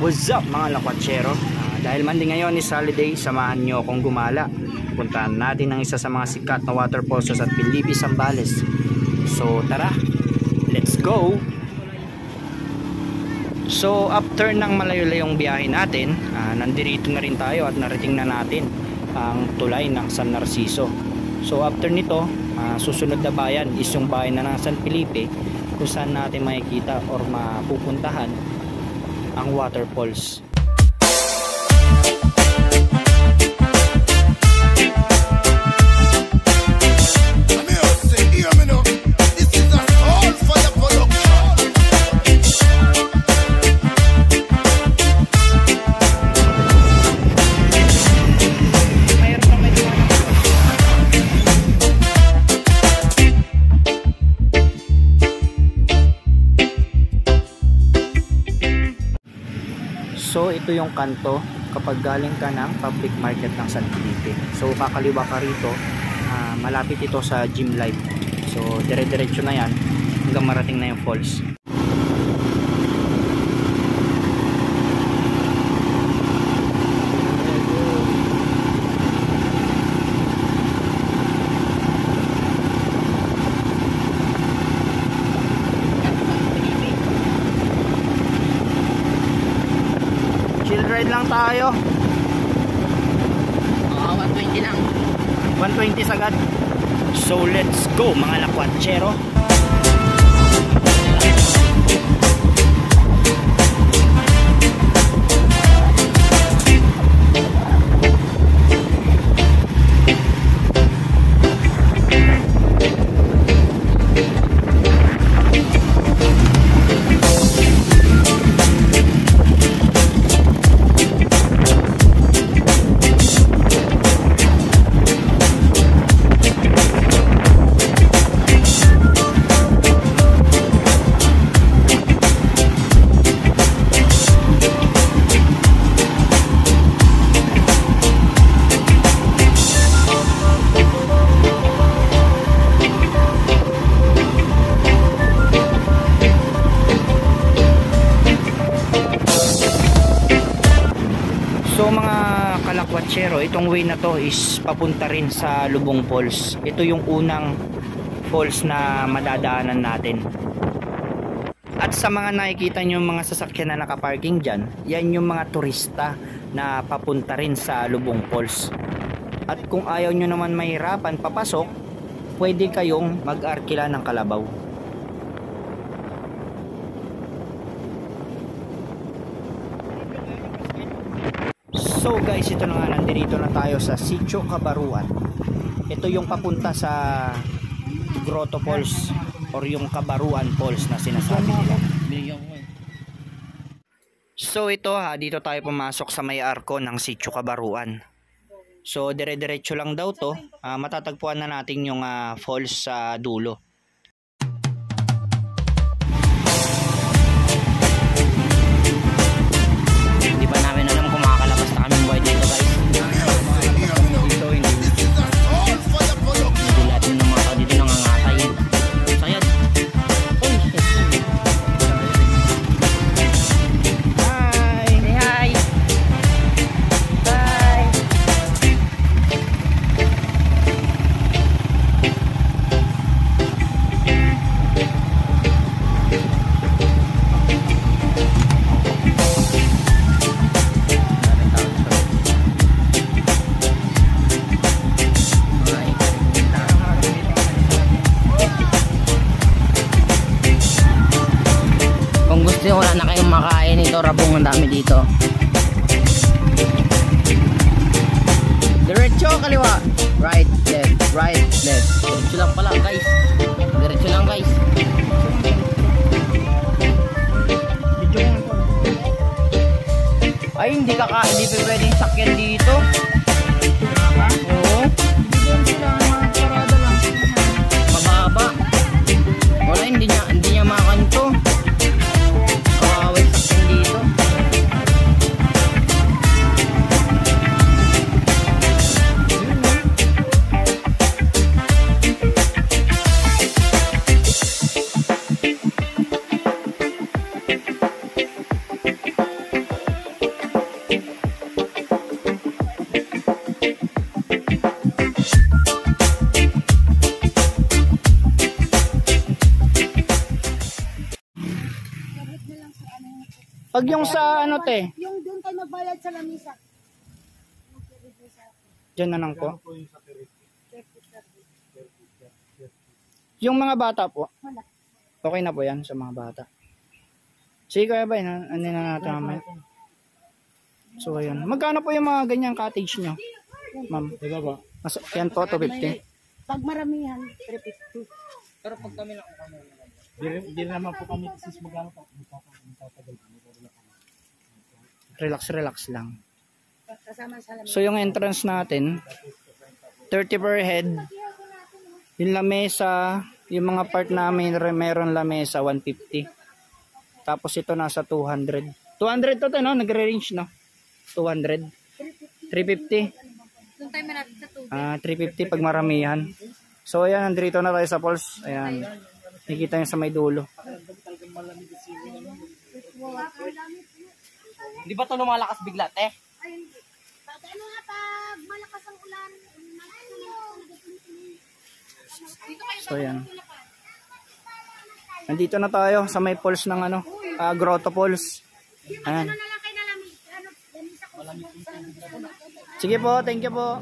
What's up mga lakwatsero? Dahil mandi ngayon is holiday, samahan nyo akong gumala. Puntahan natin ang isa sa mga sikat na waterfalls sa Pilipi, Zambales. So tara, let's go! So after ng malayo-layong biyahe natin, nandito na rin tayo at narating na natin ang tulay ng San Narciso. So after nito, susunod na bayan is yung bayan na ng San Felipe, kung saan natin makikita or mapupuntahan ang waterfalls. So ito yung kanto kapag galing ka ng public market ng San Felipe. So kakaliwa ka rito, malapit ito sa Gym Life. So dire-diretso na yan hanggang marating na yung falls. Ride lang tayo. 120 lang. 120 sagad. So let's go mga lakwatsero. So mga kalakwatsero, itong way na to is papunta rin sa Lubong Falls. Ito yung unang falls na madadaanan natin. At sa mga nakikita nyo mga sasakyan na nakaparking dyan, yan yung mga turista na papunta rin sa Lubong Falls. At kung ayaw nyo naman mahirapan papasok, pwede kayong mag-arkila ng kalabaw. So guys, ito na nga, nandito na tayo sa Sitio Cabaruan. Ito yung papunta sa Grotto Falls or yung Cabaruan Falls na sinasabi nila. So ito dito tayo pumasok sa may arko ng Sitio Cabaruan. So dire-diretso lang daw to, matatagpuan na natin yung falls sa dulo. Hindi pa namin alam kung makakalabas na kami buhay dito guys. Hindi lahat ng mga tao dito nangangatay. Sayad. Hi! Say hi! Bye! Kung gusto nyo, wala na kayong makain ito, rabong ang dami dito. Diretso, kaliwa. Right, left. Diretso lang pala guys. Diretso lang guys. Ay, hindi pa pwedeng sakyan dito. Oo. Mababa. Wala, hindi niya makanto. Kawaway sakyan dito. Pag yung sa ano te, Yung doon tayo nagbayad sa lamisa. dyan na lang po. Yung mga bata po, okay na po yan sa mga bata. Sige Kuya Bay, ano na natin mamaya. So ayan, magkano po yung mga ganyang cottage nyo? Ma'am, Diba ba? yan po, 250. Pag maramihan, 350. Pero pag kami lang kami Hindi naman po kami sis magkano pa. Magtatagal kami. Relax lang. Kasama sa lamisa. So yung entrance natin, 30 per head. Yung lamesa, yung mga part namin meron lamesa 150. Tapos ito nasa 200. 200 to no, nagre-range no. 200. 350. Doon tayo manapit sa tubig. 350 pag maramihan. So ayan, nandito na tayo sa falls. Ayan. Nakikita niyo sa may dulo. Di ba to lumalakas bigla, te? Ano nga pag malakas ang ulan? So ayan. Nandito na tayo sa may falls ng ano, Grotto Falls. Ayan. Ano na lang kayo na lamisa ko. Sige po, thank you po.